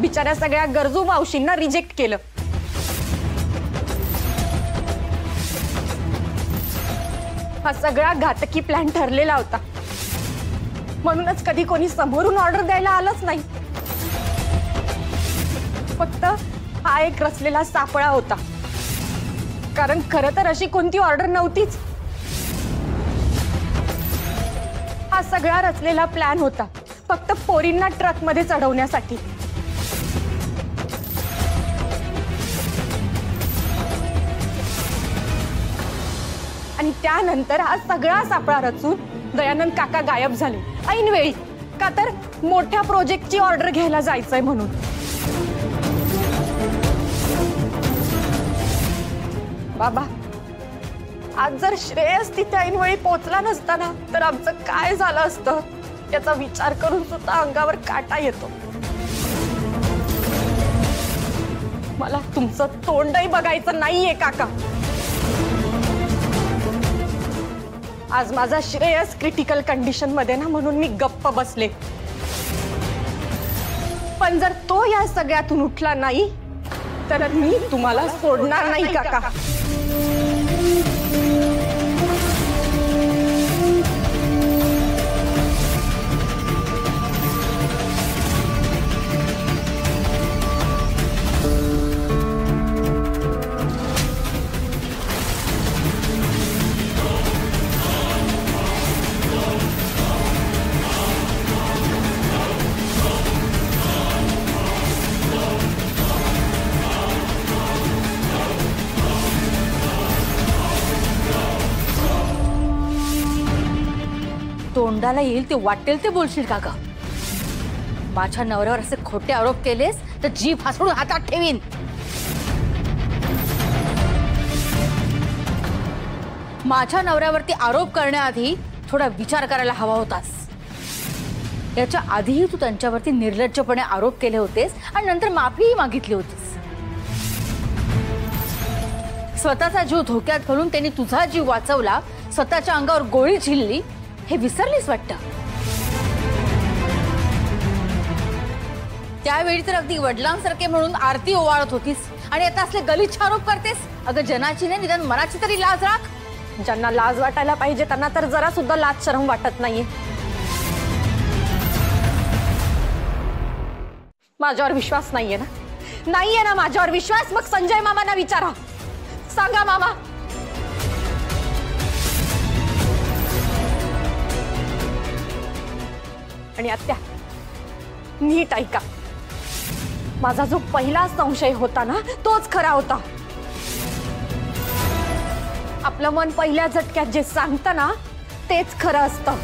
बिचाऱ्या सगळ्या गरजू मावशींना रिजेक्ट केलं। हा सगळा घातकी प्लॅन ठरलेला होता, म्हणूनच कधी कोणी समोरून ऑर्डर द्यायला आलंच नाही। फक्त हा एक रचलेला सापळा होता, कारण खरं तर अशी कोणती ऑर्डर नव्हतीच। हा सगळा रचलेला प्लॅन होता फक्त पोरींना ट्रक मध्ये चढवण्यासाठी। आणि त्यानंतर हा सगळा सापळा रचून दयानंद काका गायब झाले ऐनवेळी, का तर मोठ्या प्रोजेक्टची ऑर्डर घ्यायला जायचंय म्हणून। बाबा, आज जर श्रेयस तिथे ऐनवेळी पोहोचला नसता ना, तर आमचं काय झालं असतं याचा विचार करून सुद्धा अंगावर काटा येतो। मला तुमचं तोंडही बघायचं नाहीये काका। आज माझा श्रेयस क्रिटिकल कंडिशन मध्ये ना, म्हणून मी गप्प बसले। पण जर तो या सगळ्यातून उठला नाही तर मी तुम्हाला सोडणार नाही काका। तोंडाला येईल ते वाटेल ते बोलशील का ग? माझ्या नवऱ्यावर असे खोटे आरोप केलेस तर जीभ हासडून हातात ठेवीन। माझ्या नवऱ्यावरती आरोप करण्याआधी थोडा विचार करायला हवा होतास। याच्या आधीही तू त्यांच्यावरती निर्लज्जपणे आरोप केले होतेस आणि नंतर माफीही मागितली होतीस। स्वतःचा जीव धोक्यात घालून त्यांनी तुझा जीव वाचवला, स्वतःच्या अंगावर गोळी झिलली, हे विसरलीस वाटतं। त्यावेळी तर अगदी वडिलांसारखे म्हणून आरती ओवाळत होतीस आणि आता असले गलिच्छ आरोप करतेस। अगं जनाची नाही, निदान मनाची तरी लाज राख। ज्यांना लाज वाटायला पाहिजे त्यांना तर जरा सुद्धा लाज शरम वाटत नाहीये। माझ्यावर विश्वास नाहीये ना? नाहीये ना माझ्यावर विश्वास? मग संजय मामांना विचारा, सांगा मामा। आणि आत्या, नीट ऐका, माझा जो पहिला संशय होता ना तोच खरा होता। आपलं मन पहिल्या झटक्यात जे सांगतं ना तेच खरं असतं।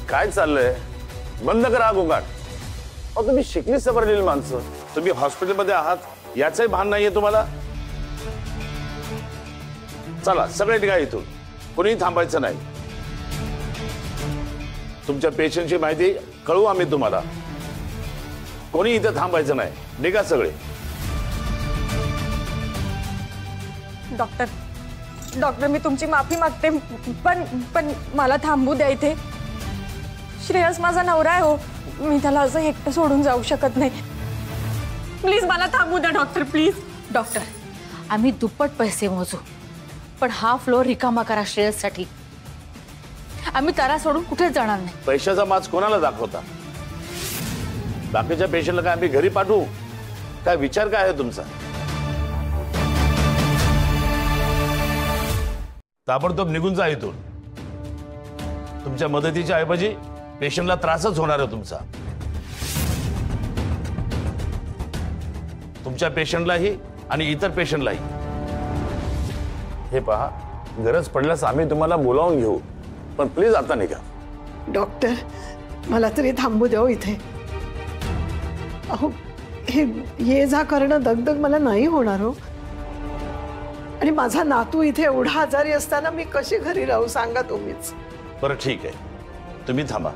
काय चाललंय? बंद करा गोंगाट। अहो तुम्ही शिकली सवरलेली माणसं, तुम्ही हॉस्पिटलमध्ये आहात याचंही भान नाहीये तुम्हाला? चला सगळे निघा इथून, कोणीही थांबायचं नाही। तुमच्या पेशंटची माहिती कळवू आम्ही तुम्हाला, कोणी इथे थांबायचं नाही, निघा सगळे। डॉक्टर मी तुमची माफी मागते, पण मला थांबू द्या इथे। श्रेयस माझा नवरा आहे हो, मी त्याला असं एकटं सोडून जाऊ शकत नाही। प्लीज मला थांबू द्या डॉक्टर, प्लीज। डॉक्टर, आम्ही दुप्पट पैसे मोजू, पण हा फ्लोर रिकामा करा श्रेयससाठी। आम्ही तारा सोडून कुठेच जाणार नाही। पैशाचा माज कोणाला दाखवता? बाकीच्या पेशंटला काय आम्ही घरी पाठवू? काय विचार काय आहे तुमचा? ताबडतोब निघून जा इथून। तुमच्या मदतीच्या ऐवजी पेशंटला त्रासच होणार आहे तुमचा। तुमच्या पेशंटलाही आणि इतर पेशंटलाही। हे पहा, गरज पडल्यास आम्ही तुम्हाला बोलावून घेऊ, पण प्लीज आता निघा। डॉक्टर, मला तरी थांबू द्या इथे। अहो हे ये जा करणं दगदग मला नाही होणार हो। आणि माझा नातू इथे एवढा आजारी असताना मी कशी घरी राहू सांगा तुम्हीच। बरं ठीक आहे, तुम्ही थांबा,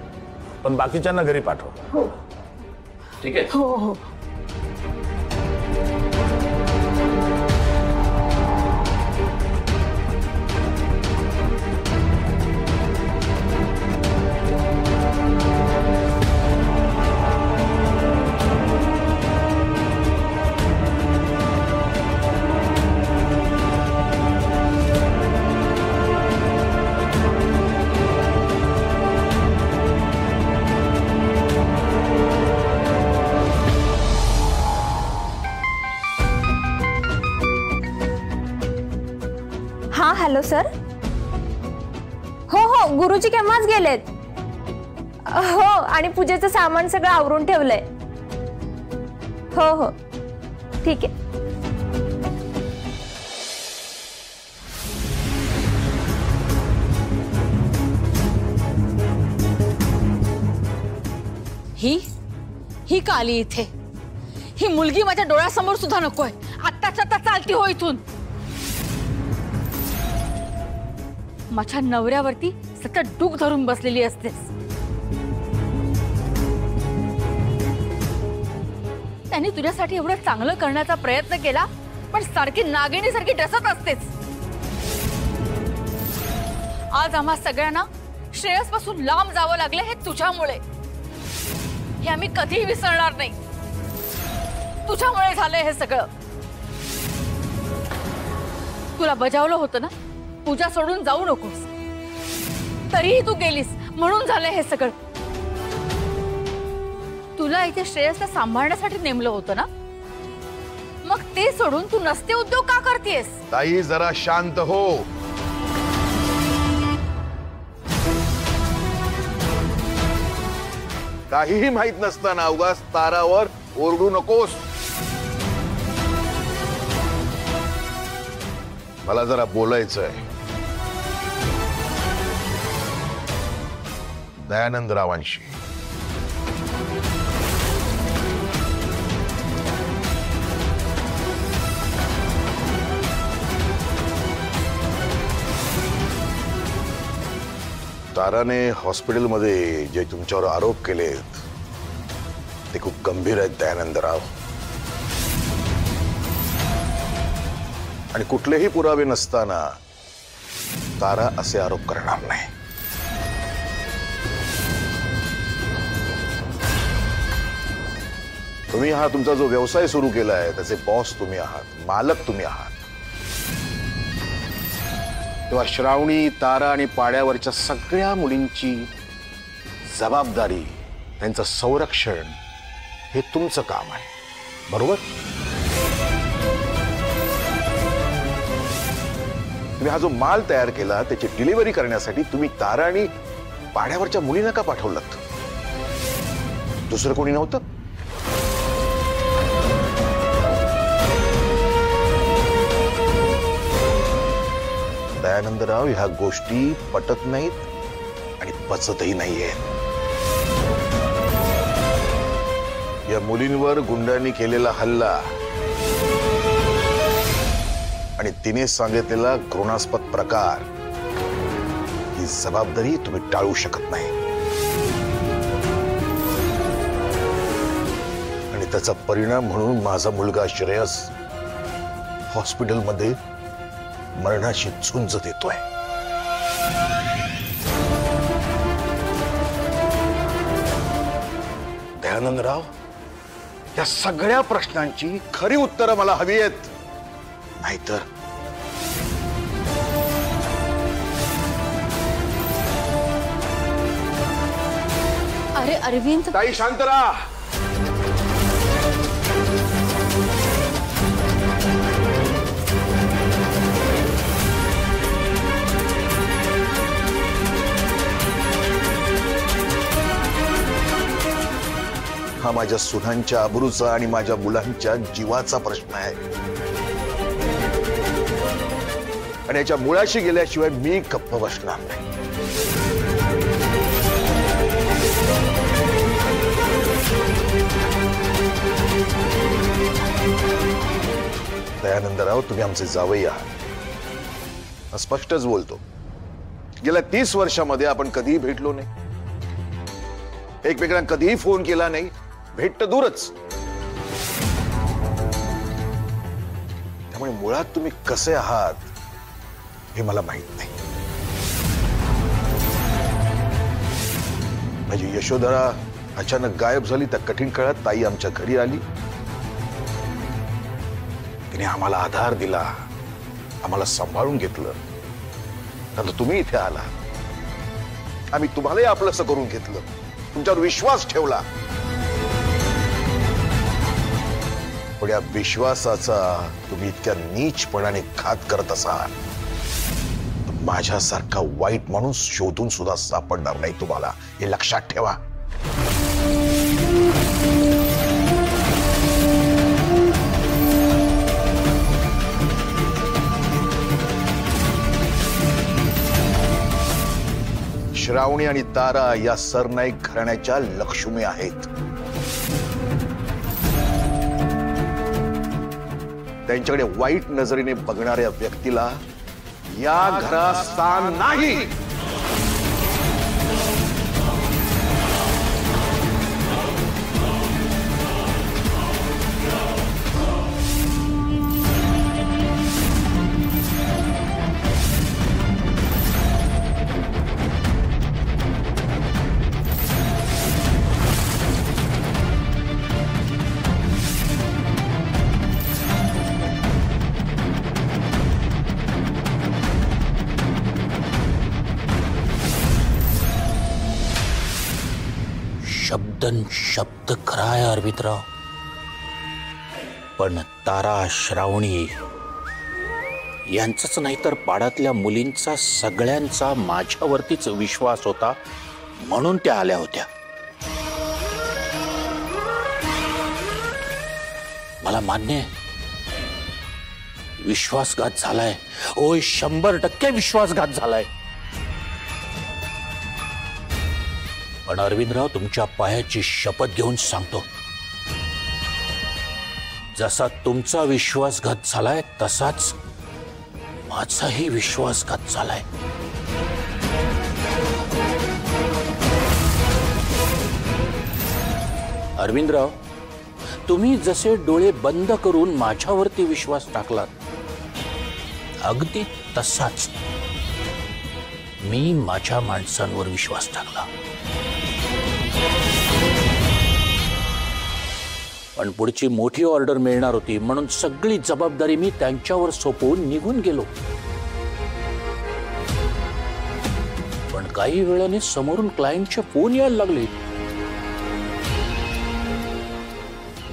पण बाकीच्यांना घरी पाठवा। हो ठीक आहे? हो हो. हां हॅलो सर. हो हो गुरुजी केव्हाच गेलेत. हो आणि पूजेचं सामान सगळं आवरून ठेवलंय. हो हो ठीक आहे. ही का आली इथे? ही मुलगी माझ्या डोळ्यासमोर सुद्धा नकोय. आत्ताच्या आता चालती हो इथून. माझ्या नवऱ्यावरती सतत डूक धरून बसलेली असतेस. त्यांनी तुझ्यासाठी एवढं चांगलं करण्याचा प्रयत्न केला पण सारखी नागिणीसारखी डसत असतेस. आज आम्हा सगळ्यांना श्रेयस पासून लांब जावं लागले हे तुझ्यामुळे. हे आम्ही कधीही विसरणार नाही. तुझ्यामुळे झालंय हे सगळं. तुला बजावलं होतं ना पूजा सोडून जाऊ नकोस, तरीही तू गेलीस म्हणून झालंय हे सगळं. तुला इथे श्रेयसला सांभाळण्यासाठी नेमलं होतं ना, मग ते सोडून तू नसते उद्योग का करतेस? ताई जरा शांत हो. काहीही माहित नसताना उगाच तारावर ओरडू नकोस. मला जरा बोलायचंय. दयानंद रावांशी. ताराने हॉस्पिटलमध्ये जे तुमच्यावर आरोप केलेत ते खूप गंभीर आहेत दयानंदराव. आणि कुठलेही पुरावे नसताना तारा असे आरोप करणार नाही. तुम्ही हा तुमचा जो व्यवसाय सुरू केलाय त्याचे बॉस तुम्ही आहात, मालक तुम्ही आहात. तेव्हा श्रावणी, तारा आणि पाड्यावरच्या सगळ्या मुलींची जबाबदारी, त्यांचं संरक्षण हे तुमचं काम आहे, बरोबर? तुम्ही हा जो माल तयार केला त्याची डिलिव्हरी करण्यासाठी तुम्ही तारा आणि पाड्यावरच्या मुलींना का पाठवलं? दुसरं कोणी नव्हतं? दयानंदराव, ह्या गोष्टी पटत नाहीत आणि पचतही नाहीयेत. या मुलींवर गुंडांनी केलेला हल्ला आणि तिने सांगितलेला घृणास्पद प्रकार, ही जबाबदारी तुम्ही टाळू शकत नाही. आणि त्याचा परिणाम म्हणून माझा मुलगा श्रेयस हॉस्पिटलमध्ये मरणाची झुंज देतोय. दयानंदराव, या सगळ्या प्रश्नांची खरी उत्तरं मला हवी आहेत, नाहीतर अरे अरविंद, ताई शांत राहा. हा माझ्या सुनांच्या अब्रूचा आणि माझ्या मुलांच्या जीवाचा प्रश्न आहे. आणि याच्या मुळाशी गेल्याशिवाय मी गप्प बसणार नाही. दयानंदराव, तुम्ही आमचे जावई आहात, स्पष्टच बोलतो. गेल्या 30 वर्षामध्ये आपण कधीही भेटलो नाही, एकमेकांना कधीही फोन केला नाही, भेट तर दूरच. त्यामुळे मुळात तुम्ही कसे आहात हे मला माहित नाही. माझी यशोधरा अचानक गायब झाली. त्या कठीण काळात ताई आमच्या घरी आली. तिने आम्हाला आधार दिला, आम्हाला सांभाळून घेतलं. नंतर तुम्ही इथे आला. आम्ही तुम्हालाही आपलंसं करून घेतलं, तुमच्यावर विश्वास ठेवला. पण या विश्वासाचा तुम्ही इतक्या नीचपणाने घात करत असाल तर माझ्यासारखा वाईट माणूस शोधून सुद्धा सापडणार नाही तुम्हाला, हे लक्षात ठेवा. श्रावणी आणि तारा या सरनाईक घराण्याच्या लक्ष्मी आहेत. त्यांच्याकडे वाईट नजरेने बघणाऱ्या व्यक्तीला या घरात स्थान नाही. शब्दन शब्द खरा आहे अरविंदराव, पण तारा श्रावणी यांचाच नाही तर पाडातल्या मुलींचा सगळ्यांचा माझ्यावरतीच विश्वास होता म्हणून त्या आल्या होत्या. मला मान्य आहे विश्वासघात झालाय. ओय 100% विश्वासघात झालाय. पण अरविंदराव, तुमच्या पायाची शपथ घेऊन सांगतो, जसा तुमचा विश्वासघात झालाय तसाच माझाही विश्वासघात झालाय. अरविंदराव, तुम्ही जसे डोळे बंद करून माझ्यावरती विश्वास टाकलात, अगदी तसाच मी माझ्या माणसांवर विश्वास टाकला. पण पुढची मोठी ऑर्डर मिळणार होती म्हणून सगळी जबाबदारी मी त्यांच्यावर सोपवून निघून गेलो. पण काही वेळाने समोरून क्लायंटचे फोन यायला लागले.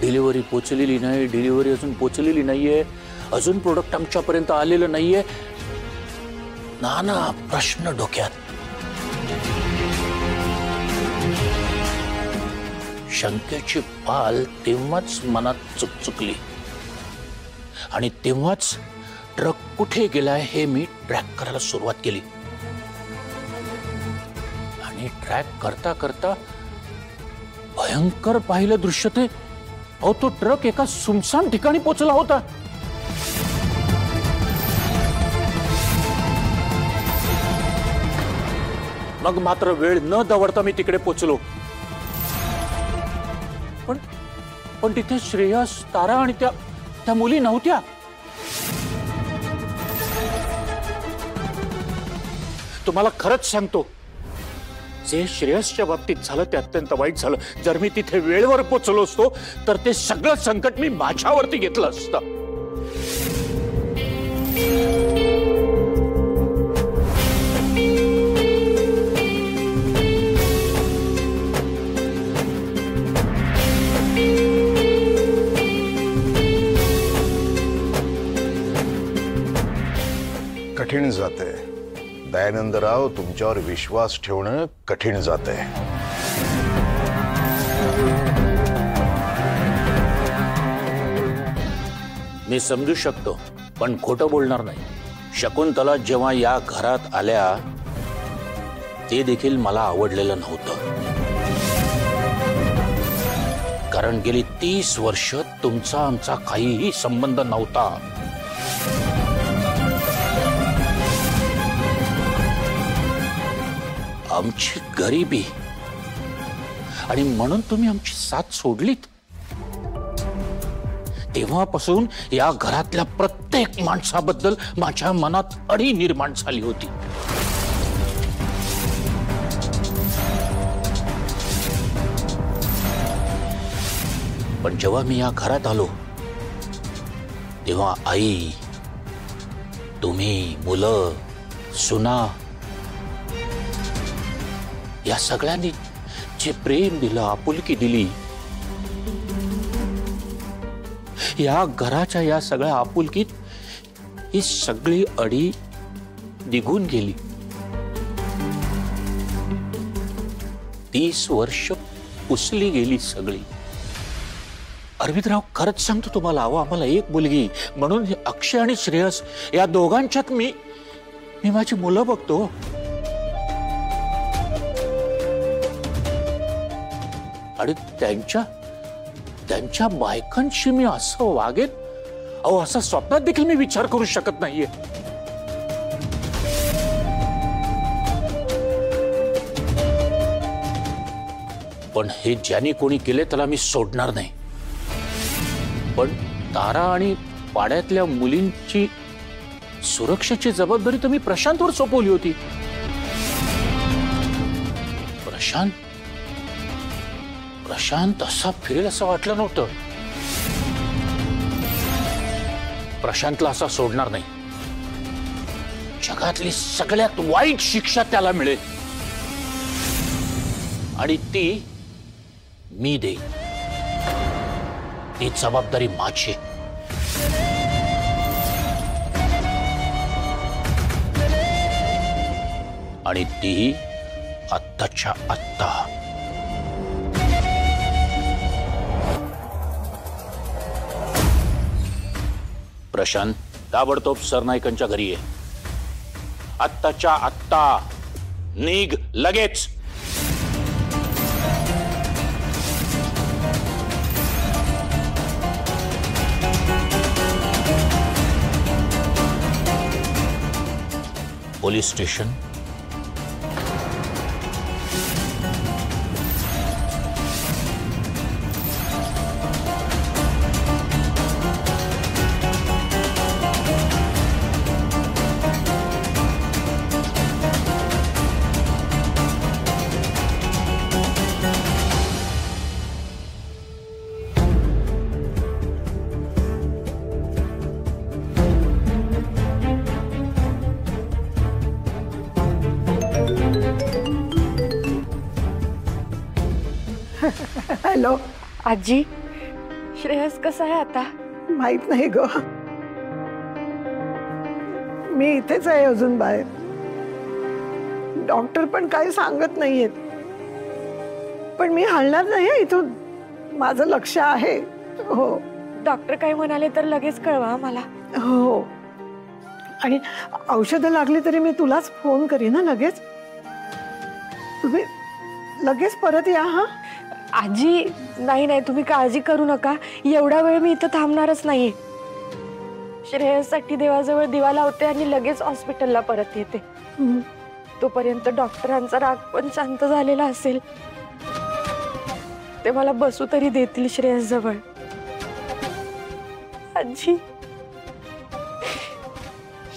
डिलिव्हरी पोचलेली नाही, डिलिव्हरी अजून पोचलेली नाहीये, अजून प्रोडक्ट आमच्यापर्यंत आलेलं नाहीये. नाना प्रश्न डोक्यात. शंकेची पाल तेव्हाच मनात चुकचुकली आणि तेव्हाच ट्रक कुठे गेलाय हे मी ट्रॅक करायला सुरुवात केली. आणि ट्रॅक करता करता भयंकर पाहिलं दृश्य ते, अहो तो ट्रक एका सुमसान ठिकाणी पोहोचला होता. मग मात्र वेळ न दवडता मी तिकडे पोहोचलो. पण तिथे श्रेयस, तारा आणि त्या मुली नव्हत्या. तुम्हाला खरंच सांगतो, जे श्रेयसच्या बाबतीत झालं ते अत्यंत वाईट झालं. जर मी तिथे वेळेवर पोहोचलो असतो तर ते सगळं संकट मी माझ्यावरती घेतलं असतं. कठीण जाते दयानंदराव, तुमच्यावर विश्वास ठेवणं कठीण जाते. मी समजू शकतो, पण खोटं बोलणार नाही. शकुंतला जेव्हा या घरात आल्या ते देखील मला आवडलेलं नव्हतं. कारण गेली 30 वर्ष तुमचा आमचा काहीही संबंध नव्हता. आमची गरिबी आणि म्हणून तुम्ही आमची साथ सोडलीत. तेव्हापासून या घरातल्या प्रत्येक माणसाबद्दल माझ्या मनात अडी निर्माण झाली होती. पण जेव्हा मी या घरात आलो तेव्हा आई, तुम्ही, मुलं, सुना या सगळ्यांनी जे प्रेम दिलं, आपुलकी दिली, या घराच्या या सगळ्या आपुलकीत ही सगळी अडी निघून गेली. 30 वर्ष पुसली गेली सगळी. अरविंदराव, खरंच सांगतो तुम्हाला, अहो आम्हाला एक मुलगी म्हणून अक्षय आणि श्रेयस या दोघांच्यात मी माझी मुलं बघतो. आणि त्यांच्या बायकांशी मी असं वागेन, अहो असं स्वप्नात देखील मी विचार करू शकत नाहीये. पण हे ज्यांनी कोणी केले त्याला मी सोडणार नाही. पण तारा आणि पाड्यातल्या मुलींची सुरक्षेची जबाबदारी तर मी प्रशांतवर सोपवली होती. प्रशांत असा फिरेल असं वाटलं नव्हतं. प्रशांतला असा सोडणार नाही. जगातली सगळ्यात वाईट शिक्षा त्याला मिळेल आणि ती मी देईन. ती जबाबदारी माझी. आणि ती आत्ताच्या आत्ता. प्रशांत, ताबडतोब सरनाईकांच्या घरी ये. आत्ताच्या आत्ता निघ लगेच. Police station. हॅलो आजी, श्रेयस कसा आहे आता? माहित नाही ग, मी इथेच आहे अजून बाहेर. डॉक्टर पण काही सांगत नाहीयेत. पण मी हलणार नाही इथून. माझं लक्ष आहे. हो. डॉक्टर काय म्हणाले तर लगेच कळवा मला. हो. आणि औषधं लागली तरी मी तुलाच फोन करीन ना लगेच. तुम्ही लगेच परत या. हा आजी, नाही तुम्ही काळजी करू नका. एवढा वेळ मी इथं थांबणारच नाहीये. श्रेयससाठी देवाजवळ दिवा लावते आणि लगेच हॉस्पिटलला परत येते. तोपर्यंत डॉक्टरांचा राग पण शांत झालेला असेल. ते मला बसू तरी देतील श्रेयस जवळ. आजी,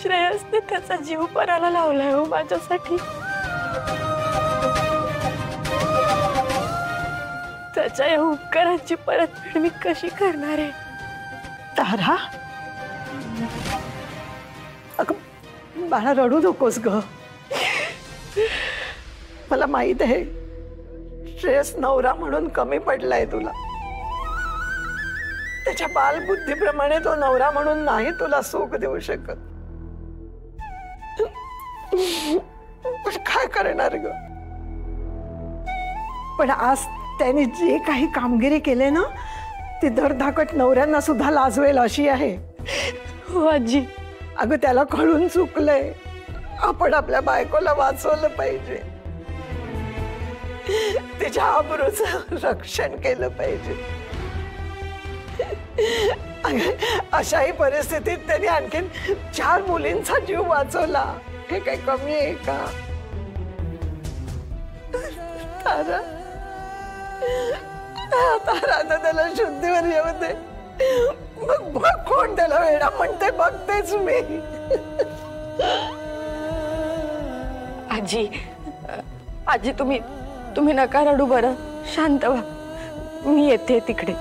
श्रेयसने त्याचा जीव पणाला लावलाय हो माझ्यासाठी. त्याच्या या उपकाराची परतफेड मी कशी करणार आहे? तारा, अगं बाळा रडू नकोस ग. मला माहित आहे श्रेयस नवरा म्हणून कमी पडलाय तुला. त्याच्या बालबुद्धीप्रमाणे तो नवरा म्हणून नाही तुला सुख देऊ शकत. पण काय करणार ग? पण आज त्याने जे काही कामगिरी केले ना, ती धडधाकट नवऱ्यांना सुद्धा लाजवेल अशी आहे. हो आजी. अगं त्याला कळून चुकलंय. आपण आपल्या बायकोला वाचवलं पाहिजे. तिच्या आबरूचं रक्षण केलं पाहिजे. अशाही परिस्थितीत त्यांनी आणखीन 4 मुलींचा जीव वाचवला. हे काही कमी आहे का? तारा, आता त्याला शुद्धीवर येऊ दे, मग कोण त्याला वेडा म्हणते बघतेच मी. आजी तुम्ही नका रडू, बरं शांत व्हा, मी येते तिकडे.